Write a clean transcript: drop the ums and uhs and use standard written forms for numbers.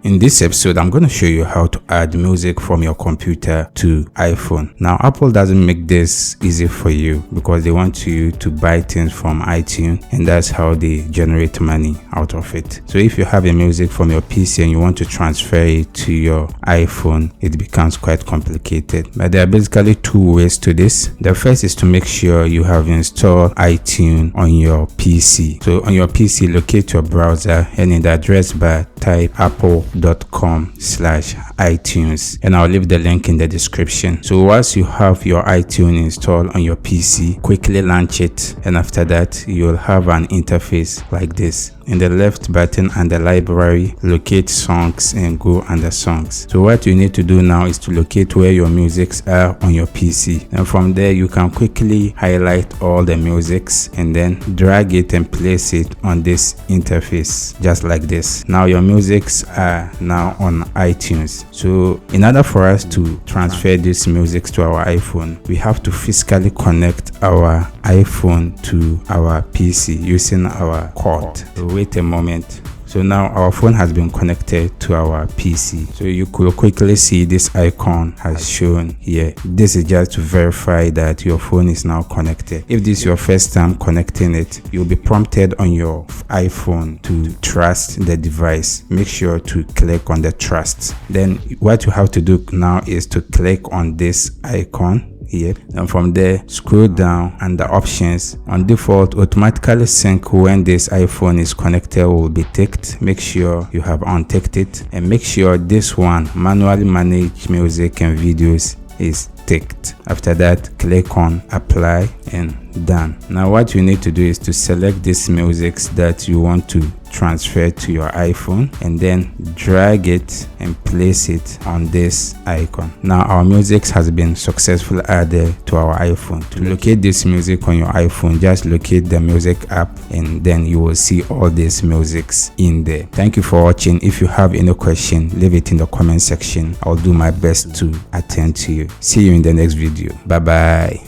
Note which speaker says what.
Speaker 1: In this episode, I'm going to show you how to add music from your computer to iPhone. Now, Apple doesn't make this easy for you because they want you to buy things from iTunes, and that's how they generate money out of it. So if you have a music from your PC and you want to transfer it to your iPhone, it becomes quite complicated. But there are basically two ways to this. The first is to make sure you have installed iTunes on your PC. So on your PC, locate your browser and in the address bar type apple.com/iTunes, and I'll leave the link in the description. So once you have your iTunes installed on your PC, quickly launch it, and after that you'll have an interface like this. In the left button under library, locate songs and go under songs. So what you need to do now is to locate where your musics are on your PC, and from there you can quickly highlight all the musics and then drag it and place it on this interface just like this. Now your musics are now on iTunes. So in order for us to transfer this music to our iPhone, we have to physically connect our iPhone to our PC using our cord. So wait a moment. So now our phone has been connected to our PC. So you could quickly see this icon has shown here. This is just to verify that your phone is now connected. If this is your first time connecting it, you'll be prompted on your iPhone to trust the device. Make sure to click on the trust. Then what you have to do now is to click on this icon here, and from there scroll down under options. On default, automatically sync when this iPhone is connected will be ticked. Make sure you have unticked it, and make sure this one, manually manage music and videos, is ticked. After that, click on apply and done. Now what you need to do is to select these musics that you want to transfer to your iPhone, and then drag it and place it on this icon. Now our music has been successfully added to our iPhone. To locate this music on your iPhone, just locate the music app, and then you will see all these musics in there. Thank you for watching. If you have any question, leave it in the comment section. I'll do my best to attend to you. See you in the next video. Bye bye.